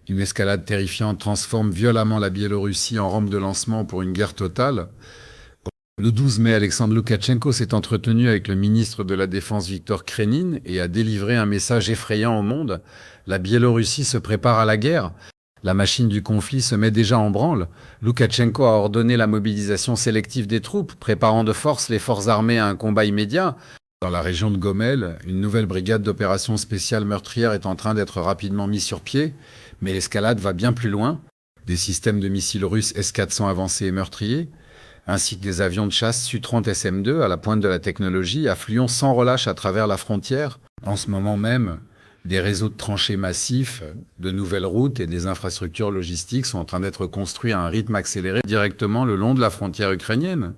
Une escalade terrifiante transforme violemment la Biélorussie en rampe de lancement pour une guerre totale. Le 12 mai, Alexandre Loukachenko s'est entretenu avec le ministre de la Défense Viktor Krenin et a délivré un message effrayant au monde. La Biélorussie se prépare à la guerre. La machine du conflit se met déjà en branle. Loukachenko a ordonné la mobilisation sélective des troupes, préparant de force les forces armées à un combat immédiat. Dans la région de Gomel, une nouvelle brigade d'opérations spéciales meurtrières est en train d'être rapidement mise sur pied, mais l'escalade va bien plus loin. Des systèmes de missiles russes S-400 avancés et meurtriers, ainsi que des avions de chasse Su-30 SM-2 à la pointe de la technologie, affluent sans relâche à travers la frontière. En ce moment même, des réseaux de tranchées massifs, de nouvelles routes et des infrastructures logistiques sont en train d'être construits à un rythme accéléré directement le long de la frontière ukrainienne.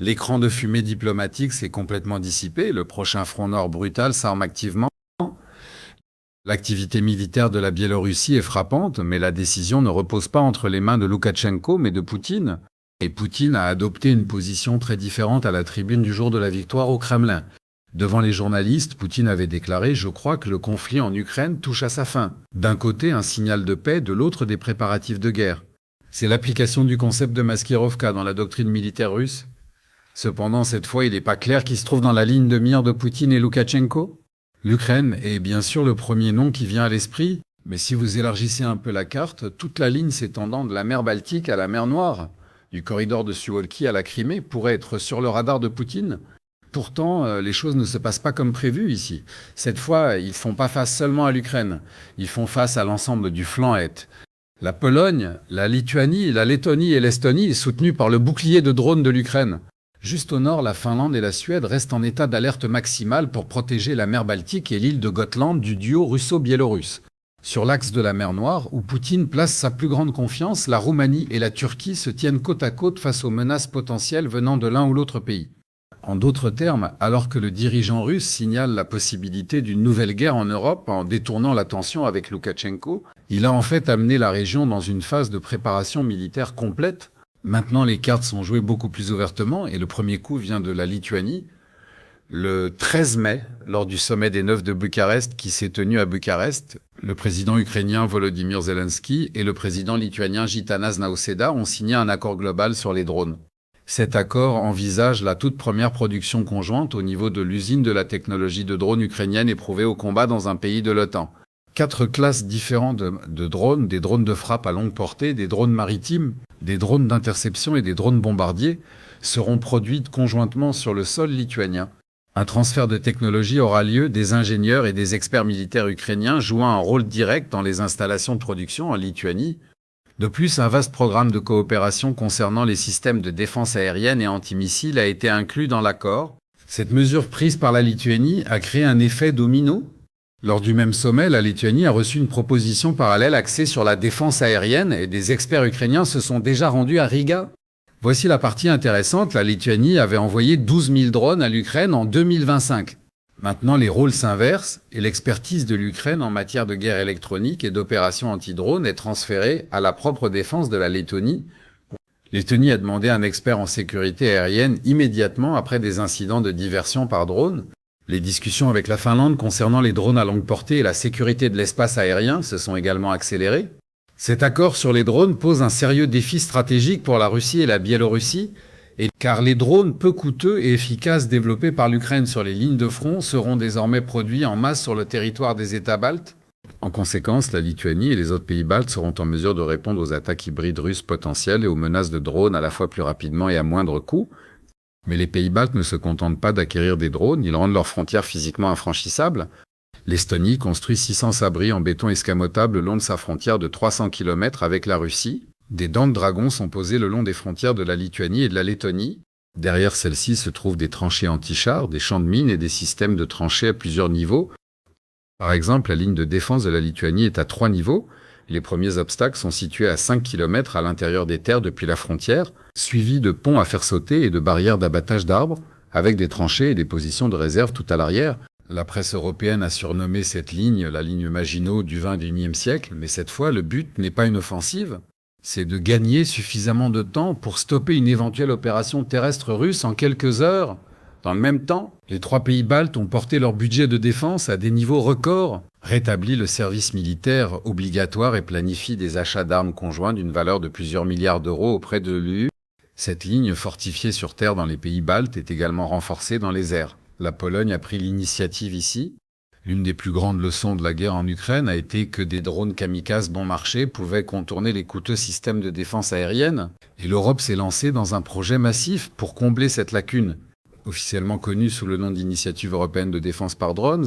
L'écran de fumée diplomatique s'est complètement dissipé, le prochain front nord brutal s'arme activement. L'activité militaire de la Biélorussie est frappante, mais la décision ne repose pas entre les mains de Loukachenko, mais de Poutine. Et Poutine a adopté une position très différente à la tribune du jour de la victoire au Kremlin. Devant les journalistes, Poutine avait déclaré « Je crois que le conflit en Ukraine touche à sa fin ». D'un côté, un signal de paix, de l'autre, des préparatifs de guerre. C'est l'application du concept de Maskirovka dans la doctrine militaire russe. Cependant, cette fois, il n'est pas clair qui se trouve dans la ligne de mire de Poutine et Loukachenko. L'Ukraine est bien sûr le premier nom qui vient à l'esprit, mais si vous élargissez un peu la carte, toute la ligne s'étendant de la mer Baltique à la mer Noire, du corridor de Suwalki à la Crimée, pourrait être sur le radar de Poutine. Pourtant, les choses ne se passent pas comme prévu ici. Cette fois, ils ne font pas face seulement à l'Ukraine, ils font face à l'ensemble du flanc Est. La Pologne, la Lituanie, la Lettonie et l'Estonie, soutenues par le bouclier de drones de l'Ukraine. Juste au nord, la Finlande et la Suède restent en état d'alerte maximale pour protéger la mer Baltique et l'île de Gotland du duo russo-biélorusse. Sur l'axe de la mer Noire, où Poutine place sa plus grande confiance, la Roumanie et la Turquie se tiennent côte à côte face aux menaces potentielles venant de l'un ou l'autre pays. En d'autres termes, alors que le dirigeant russe signale la possibilité d'une nouvelle guerre en Europe en détournant l'attention avec Loukachenko, il a en fait amené la région dans une phase de préparation militaire complète. Maintenant, les cartes sont jouées beaucoup plus ouvertement et le premier coup vient de la Lituanie. Le 13 mai, lors du sommet des 9 de Bucarest qui s'est tenu à Bucarest, le président ukrainien Volodymyr Zelensky et le président lituanien Gitanas Nausėda ont signé un accord global sur les drones. Cet accord envisage la toute première production conjointe au niveau de l'usine de la technologie de drones ukrainienne éprouvée au combat dans un pays de l'OTAN. 4 classes différentes de drones, des drones de frappe à longue portée, des drones maritimes, des drones d'interception et des drones bombardiers, seront produites conjointement sur le sol lituanien. Un transfert de technologie aura lieu, des ingénieurs et des experts militaires ukrainiens jouant un rôle direct dans les installations de production en Lituanie. De plus, un vaste programme de coopération concernant les systèmes de défense aérienne et antimissiles a été inclus dans l'accord. Cette mesure prise par la Lituanie a créé un effet domino. Lors du même sommet, la Lituanie a reçu une proposition parallèle axée sur la défense aérienne et des experts ukrainiens se sont déjà rendus à Riga. Voici la partie intéressante, la Lituanie avait envoyé 12 000 drones à l'Ukraine en 2025. Maintenant, les rôles s'inversent et l'expertise de l'Ukraine en matière de guerre électronique et d'opérations anti-drones est transférée à la propre défense de la Lettonie. Lettonie a demandé un expert en sécurité aérienne immédiatement après des incidents de diversion par drone. Les discussions avec la Finlande concernant les drones à longue portée et la sécurité de l'espace aérien se sont également accélérées. Cet accord sur les drones pose un sérieux défi stratégique pour la Russie et la Biélorussie, car les drones peu coûteux et efficaces développés par l'Ukraine sur les lignes de front seront désormais produits en masse sur le territoire des États baltes. En conséquence, la Lituanie et les autres pays baltes seront en mesure de répondre aux attaques hybrides russes potentielles et aux menaces de drones à la fois plus rapidement et à moindre coût. Mais les pays baltes ne se contentent pas d'acquérir des drones, ils rendent leurs frontières physiquement infranchissables. L'Estonie construit 600 abris en béton escamotable le long de sa frontière de 300 km avec la Russie. Des dents de dragon sont posées le long des frontières de la Lituanie et de la Lettonie. Derrière celles-ci se trouvent des tranchées anti-chars, des champs de mines et des systèmes de tranchées à plusieurs niveaux. Par exemple, la ligne de défense de la Lituanie est à 3 niveaux. Les premiers obstacles sont situés à 5 km à l'intérieur des terres depuis la frontière, suivis de ponts à faire sauter et de barrières d'abattage d'arbres, avec des tranchées et des positions de réserve tout à l'arrière. La presse européenne a surnommé cette ligne la ligne Maginot du XXIe siècle, mais cette fois, le but n'est pas une offensive, c'est de gagner suffisamment de temps pour stopper une éventuelle opération terrestre russe en quelques heures, Dans le même temps, les 3 pays baltes ont porté leur budget de défense à des niveaux records, rétabli le service militaire obligatoire et planifient des achats d'armes conjoints d'une valeur de plusieurs milliards d'euros auprès de l'UE. Cette ligne fortifiée sur terre dans les pays baltes est également renforcée dans les airs. La Pologne a pris l'initiative ici. L'une des plus grandes leçons de la guerre en Ukraine a été que des drones kamikazes bon marché pouvaient contourner les coûteux systèmes de défense aérienne, et l'Europe s'est lancée dans un projet massif pour combler cette lacune. Officiellement connu sous le nom d'Initiative européenne de défense par drones,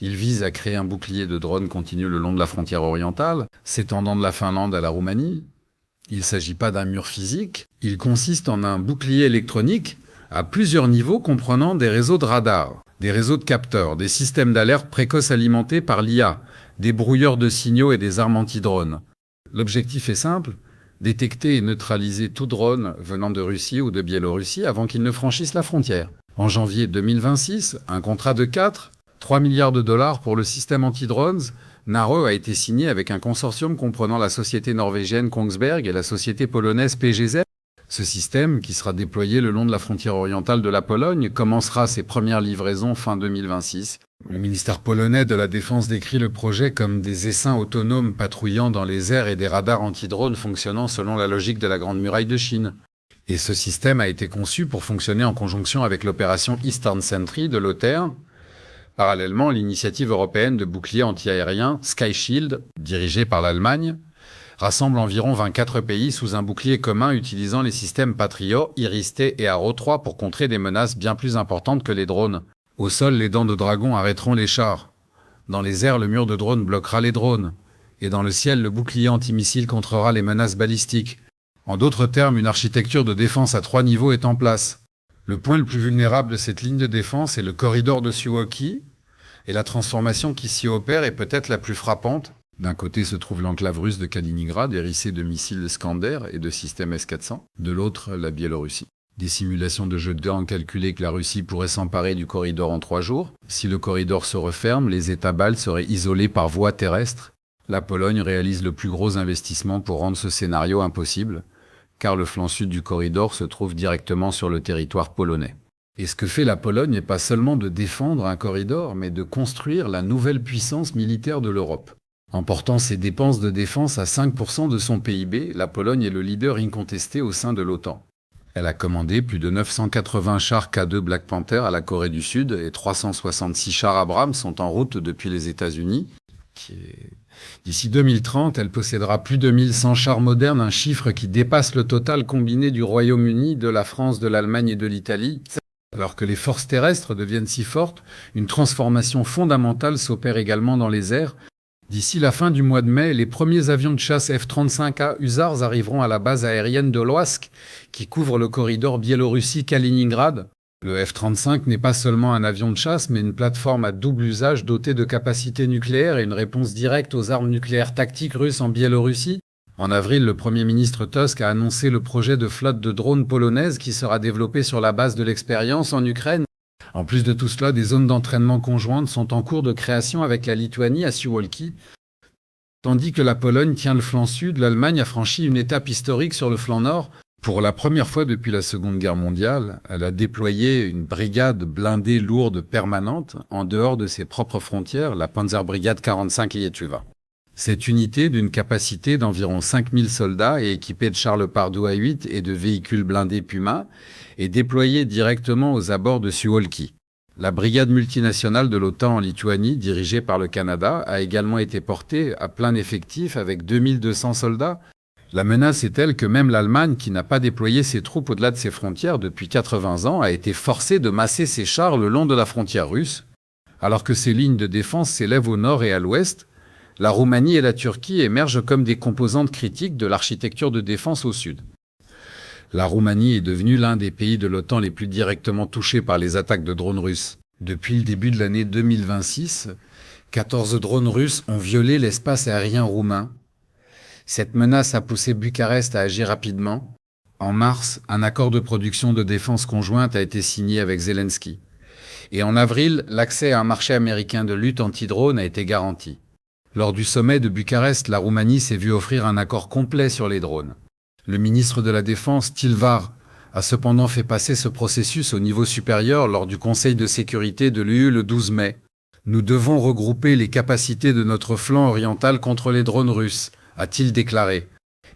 il vise à créer un bouclier de drones continu le long de la frontière orientale, s'étendant de la Finlande à la Roumanie. Il ne s'agit pas d'un mur physique, il consiste en un bouclier électronique à plusieurs niveaux comprenant des réseaux de radars, des réseaux de capteurs, des systèmes d'alerte précoces alimentés par l'IA, des brouilleurs de signaux et des armes anti-drones. L'objectif est simple, détecter et neutraliser tout drone venant de Russie ou de Biélorussie avant qu'il ne franchisse la frontière. En janvier 2026, un contrat de 3 milliards de dollars pour le système anti-drones NARO a été signé avec un consortium comprenant la société norvégienne Kongsberg et la société polonaise PGZ. Ce système, qui sera déployé le long de la frontière orientale de la Pologne, commencera ses premières livraisons fin 2026. Le ministère polonais de la Défense décrit le projet comme des essaims autonomes patrouillant dans les airs et des radars anti-drones fonctionnant selon la logique de la Grande Muraille de Chine. Et ce système a été conçu pour fonctionner en conjonction avec l'opération Eastern Sentry de l'OTAN. Parallèlement, l'initiative européenne de bouclier anti-aérien Sky Shield, dirigée par l'Allemagne, rassemble environ 24 pays sous un bouclier commun utilisant les systèmes Patriot, Iris-T et Arrow 3 pour contrer des menaces bien plus importantes que les drones. Au sol, les dents de dragon arrêteront les chars. Dans les airs, le mur de drones bloquera les drones. Et dans le ciel, le bouclier antimissile contrera les menaces balistiques. En d'autres termes, une architecture de défense à 3 niveaux est en place. Le point le plus vulnérable de cette ligne de défense est le corridor de Suwałki, et la transformation qui s'y opère est peut-être la plus frappante. D'un côté se trouve l'enclave russe de Kaliningrad, hérissée de missiles Iskander et de systèmes S-400. De l'autre, la Biélorussie. Des simulations de jeux de dés ont calculé que la Russie pourrait s'emparer du corridor en 3 jours. Si le corridor se referme, les États baltes seraient isolés par voie terrestre. La Pologne réalise le plus gros investissement pour rendre ce scénario impossible, car le flanc sud du corridor se trouve directement sur le territoire polonais. Et ce que fait la Pologne n'est pas seulement de défendre un corridor, mais de construire la nouvelle puissance militaire de l'Europe. En portant ses dépenses de défense à 5% de son PIB, la Pologne est le leader incontesté au sein de l'OTAN. Elle a commandé plus de 980 chars K2 Black Panther à la Corée du Sud et 366 chars Abrams sont en route depuis les États-Unis. D'ici 2030, elle possédera plus de 1100 chars modernes, un chiffre qui dépasse le total combiné du Royaume-Uni, de la France, de l'Allemagne et de l'Italie. Alors que les forces terrestres deviennent si fortes, une transformation fondamentale s'opère également dans les airs. D'ici la fin du mois de mai, les premiers avions de chasse F-35A Hussars arriveront à la base aérienne de Loisk, qui couvre le corridor Biélorussie-Kaliningrad. Le F-35 n'est pas seulement un avion de chasse, mais une plateforme à double usage dotée de capacités nucléaires et une réponse directe aux armes nucléaires tactiques russes en Biélorussie. En avril, le Premier ministre Tusk a annoncé le projet de flotte de drones polonaise qui sera développée sur la base de l'expérience en Ukraine. En plus de tout cela, des zones d'entraînement conjointes sont en cours de création avec la Lituanie à Suwałki. Tandis que la Pologne tient le flanc sud, l'Allemagne a franchi une étape historique sur le flanc nord. Pour la première fois depuis la Seconde Guerre mondiale, elle a déployé une brigade blindée lourde permanente en dehors de ses propres frontières, la Panzerbrigade 45 Lietuva. Cette unité, d'une capacité d'environ 5000 soldats et équipée de chars Leopard 2 à 8 et de véhicules blindés Puma, est déployée directement aux abords de Suwałki. La brigade multinationale de l'OTAN en Lituanie, dirigée par le Canada, a également été portée à plein effectif avec 2200 soldats. La menace est telle que même l'Allemagne, qui n'a pas déployé ses troupes au-delà de ses frontières depuis 80 ans, a été forcée de masser ses chars le long de la frontière russe. Alors que ses lignes de défense s'élèvent au nord et à l'ouest, la Roumanie et la Turquie émergent comme des composantes critiques de l'architecture de défense au sud. La Roumanie est devenue l'un des pays de l'OTAN les plus directement touchés par les attaques de drones russes. Depuis le début de l'année 2026, 14 drones russes ont violé l'espace aérien roumain. Cette menace a poussé Bucarest à agir rapidement. En mars, un accord de production de défense conjointe a été signé avec Zelensky. Et en avril, l'accès à un marché américain de lutte anti-drone a été garanti. Lors du sommet de Bucarest, la Roumanie s'est vue offrir un accord complet sur les drones. Le ministre de la Défense, Tilvar a cependant fait passer ce processus au niveau supérieur lors du Conseil de sécurité de l'UE le 12 mai. Nous devons regrouper les capacités de notre flanc oriental contre les drones russes, a-t-il déclaré.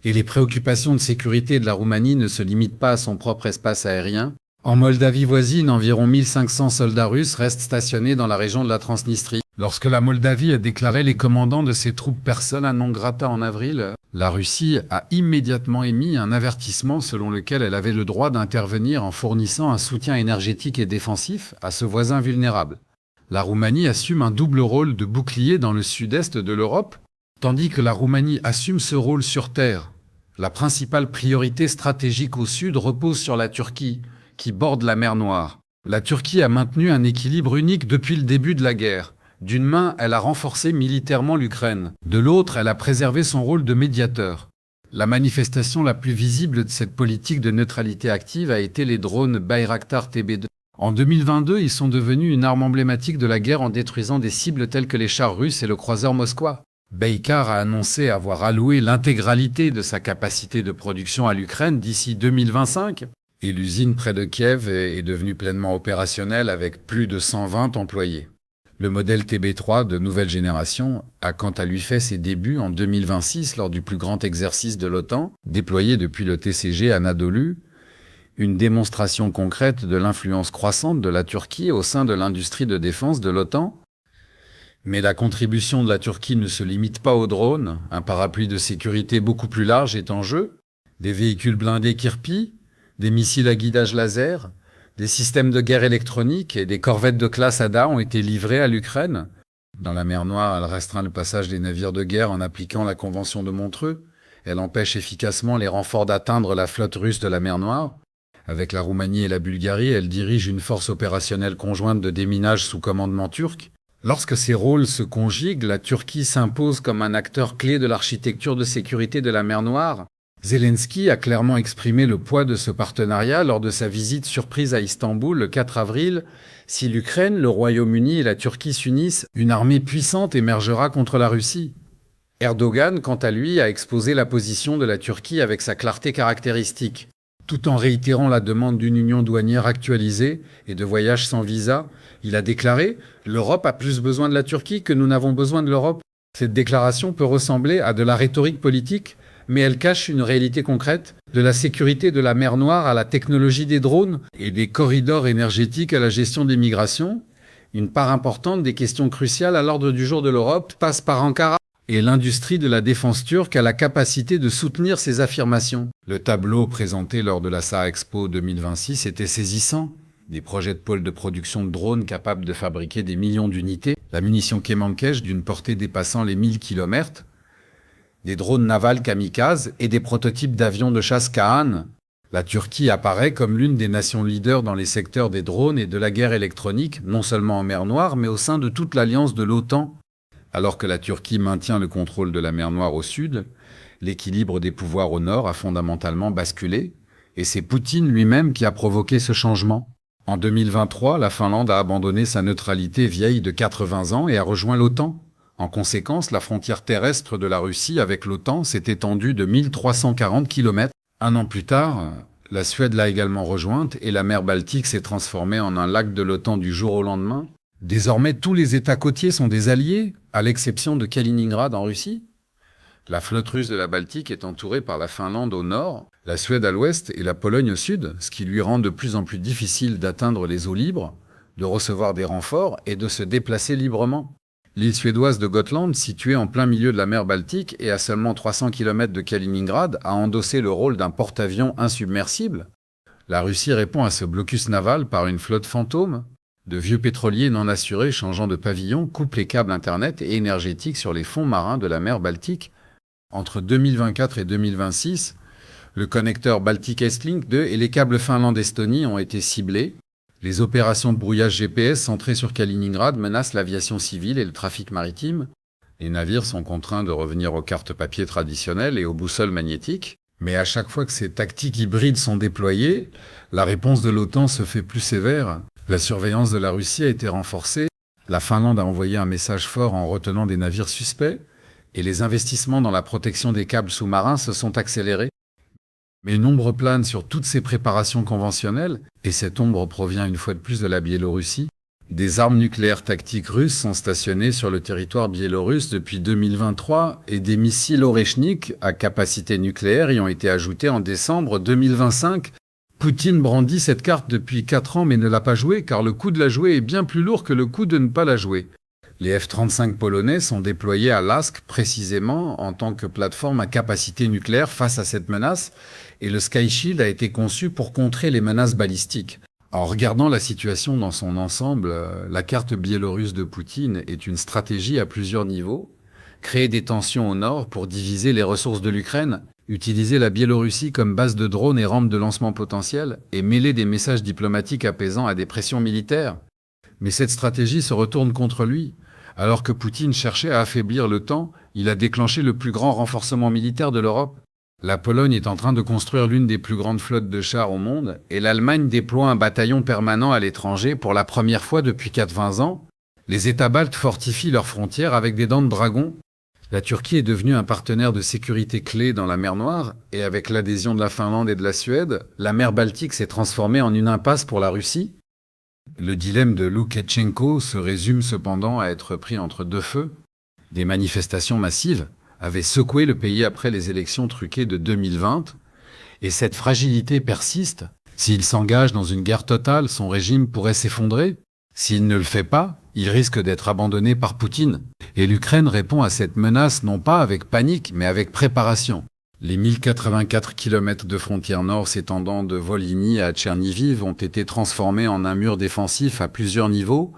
Et les préoccupations de sécurité de la Roumanie ne se limitent pas à son propre espace aérien. En Moldavie voisine, environ 1500 soldats russes restent stationnés dans la région de la Transnistrie. Lorsque la Moldavie a déclaré les commandants de ses troupes persona non grata en avril, la Russie a immédiatement émis un avertissement selon lequel elle avait le droit d'intervenir en fournissant un soutien énergétique et défensif à ce voisin vulnérable. La Roumanie assume un double rôle de bouclier dans le sud-est de l'Europe, tandis que la Roumanie assume ce rôle sur terre. La principale priorité stratégique au sud repose sur la Turquie, qui borde la mer Noire. La Turquie a maintenu un équilibre unique depuis le début de la guerre. D'une main, elle a renforcé militairement l'Ukraine. De l'autre, elle a préservé son rôle de médiateur. La manifestation la plus visible de cette politique de neutralité active a été les drones Bayraktar TB2. En 2022, ils sont devenus une arme emblématique de la guerre en détruisant des cibles telles que les chars russes et le croiseur Moskva. Baykar a annoncé avoir alloué l'intégralité de sa capacité de production à l'Ukraine d'ici 2025. Et l'usine près de Kiev est devenue pleinement opérationnelle avec plus de 120 employés. Le modèle TB3 de nouvelle génération a quant à lui fait ses débuts en 2026 lors du plus grand exercice de l'OTAN, déployé depuis le TCG Anadolu, une démonstration concrète de l'influence croissante de la Turquie au sein de l'industrie de défense de l'OTAN. Mais la contribution de la Turquie ne se limite pas aux drones, un parapluie de sécurité beaucoup plus large est en jeu, des véhicules blindés Kirpi, des missiles à guidage laser, des systèmes de guerre électronique et des corvettes de classe Ada ont été livrés à l'Ukraine. Dans la mer Noire, elle restreint le passage des navires de guerre en appliquant la Convention de Montreux. Elle empêche efficacement les renforts d'atteindre la flotte russe de la mer Noire. Avec la Roumanie et la Bulgarie, elle dirige une force opérationnelle conjointe de déminage sous commandement turc. Lorsque ces rôles se conjuguent, la Turquie s'impose comme un acteur clé de l'architecture de sécurité de la mer Noire. Zelensky a clairement exprimé le poids de ce partenariat lors de sa visite surprise à Istanbul le 4 avril. Si l'Ukraine, le Royaume-Uni et la Turquie s'unissent, une armée puissante émergera contre la Russie. Erdogan, quant à lui, a exposé la position de la Turquie avec sa clarté caractéristique. Tout en réitérant la demande d'une union douanière actualisée et de voyages sans visa, il a déclaré « L'Europe a plus besoin de la Turquie que nous n'avons besoin de l'Europe ». Cette déclaration peut ressembler à de la rhétorique politique, mais elle cache une réalité concrète, de la sécurité de la mer Noire à la technologie des drones et des corridors énergétiques à la gestion des migrations. Une part importante des questions cruciales à l'ordre du jour de l'Europe passe par Ankara. Et l'industrie de la défense turque a la capacité de soutenir ces affirmations. Le tableau présenté lors de la SAR Expo 2026 était saisissant. Des projets de pôles de production de drones capables de fabriquer des millions d'unités, la munition Kemankesh d'une portée dépassant les 1000 km, des drones navals kamikazes et des prototypes d'avions de chasse Kaan. La Turquie apparaît comme l'une des nations leaders dans les secteurs des drones et de la guerre électronique, non seulement en mer Noire, mais au sein de toute l'alliance de l'OTAN. Alors que la Turquie maintient le contrôle de la mer Noire au sud, l'équilibre des pouvoirs au nord a fondamentalement basculé, et c'est Poutine lui-même qui a provoqué ce changement. En 2023, la Finlande a abandonné sa neutralité vieille de 80 ans et a rejoint l'OTAN. En conséquence, la frontière terrestre de la Russie avec l'OTAN s'est étendue de 1340 km. Un an plus tard, la Suède l'a également rejointe et la mer Baltique s'est transformée en un lac de l'OTAN du jour au lendemain. Désormais, tous les États côtiers sont des alliés, à l'exception de Kaliningrad en Russie. La flotte russe de la Baltique est entourée par la Finlande au nord, la Suède à l'ouest et la Pologne au sud, ce qui lui rend de plus en plus difficile d'atteindre les eaux libres, de recevoir des renforts et de se déplacer librement. L'île suédoise de Gotland, située en plein milieu de la mer Baltique et à seulement 300 km de Kaliningrad, a endossé le rôle d'un porte-avions insubmersible. La Russie répond à ce blocus naval par une flotte fantôme. De vieux pétroliers non assurés changeant de pavillon coupent les câbles Internet et énergétiques sur les fonds marins de la mer Baltique. Entre 2024 et 2026, le connecteur Baltic Estlink 2 et les câbles Finlande-Estonie ont été ciblés. Les opérations de brouillage GPS centrées sur Kaliningrad menacent l'aviation civile et le trafic maritime. Les navires sont contraints de revenir aux cartes papier traditionnelles et aux boussoles magnétiques. Mais à chaque fois que ces tactiques hybrides sont déployées, la réponse de l'OTAN se fait plus sévère. La surveillance de la Russie a été renforcée, la Finlande a envoyé un message fort en retenant des navires suspects, et les investissements dans la protection des câbles sous-marins se sont accélérés. Mais une ombre plane sur toutes ces préparations conventionnelles, et cette ombre provient une fois de plus de la Biélorussie. Des armes nucléaires tactiques russes sont stationnées sur le territoire biélorusse depuis 2023 et des missiles Oreshnik à capacité nucléaire y ont été ajoutés en décembre 2025. Poutine brandit cette carte depuis 4 ans mais ne l'a pas jouée car le coût de la jouer est bien plus lourd que le coût de ne pas la jouer. Les F-35 polonais sont déployés à Lask précisément en tant que plateforme à capacité nucléaire face à cette menace et le Sky Shield a été conçu pour contrer les menaces balistiques. En regardant la situation dans son ensemble, la carte biélorusse de Poutine est une stratégie à plusieurs niveaux. Créer des tensions au nord pour diviser les ressources de l'Ukraine, utiliser la Biélorussie comme base de drones et rampe de lancement potentielle, et mêler des messages diplomatiques apaisants à des pressions militaires. Mais cette stratégie se retourne contre lui. Alors que Poutine cherchait à affaiblir l'OTAN, il a déclenché le plus grand renforcement militaire de l'Europe. La Pologne est en train de construire l'une des plus grandes flottes de chars au monde et l'Allemagne déploie un bataillon permanent à l'étranger pour la première fois depuis 80 ans. Les États baltes fortifient leurs frontières avec des dents de dragon. La Turquie est devenue un partenaire de sécurité clé dans la mer Noire et avec l'adhésion de la Finlande et de la Suède, la mer Baltique s'est transformée en une impasse pour la Russie. Le dilemme de Loukachenko se résume cependant à être pris entre deux feux. Des manifestations massives avait secoué le pays après les élections truquées de 2020, et cette fragilité persiste. S'il s'engage dans une guerre totale, son régime pourrait s'effondrer. S'il ne le fait pas, il risque d'être abandonné par Poutine. Et l'Ukraine répond à cette menace non pas avec panique, mais avec préparation. Les 1084 km de frontière nord s'étendant de Volhynie à Tcherniviv ont été transformés en un mur défensif à plusieurs niveaux.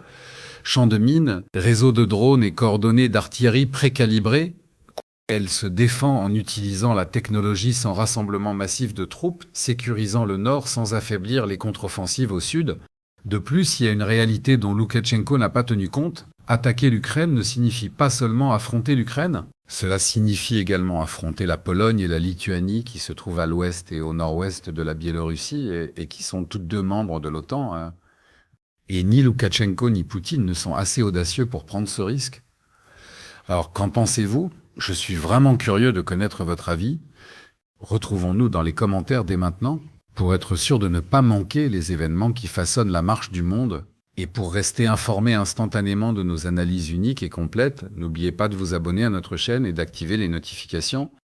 Champs de mines, réseaux de drones et coordonnées d'artillerie précalibrées. Elle se défend en utilisant la technologie sans rassemblement massif de troupes, sécurisant le nord sans affaiblir les contre-offensives au sud. De plus, il y a une réalité dont Loukachenko n'a pas tenu compte. Attaquer l'Ukraine ne signifie pas seulement affronter l'Ukraine. Cela signifie également affronter la Pologne et la Lituanie qui se trouvent à l'ouest et au nord-ouest de la Biélorussie et qui sont toutes deux membres de l'OTAN. Et ni Loukachenko ni Poutine ne sont assez audacieux pour prendre ce risque. Alors, qu'en pensez-vous ? Je suis vraiment curieux de connaître votre avis. Retrouvons-nous dans les commentaires dès maintenant pour être sûr de ne pas manquer les événements qui façonnent la marche du monde. Et pour rester informé instantanément de nos analyses uniques et complètes, n'oubliez pas de vous abonner à notre chaîne et d'activer les notifications.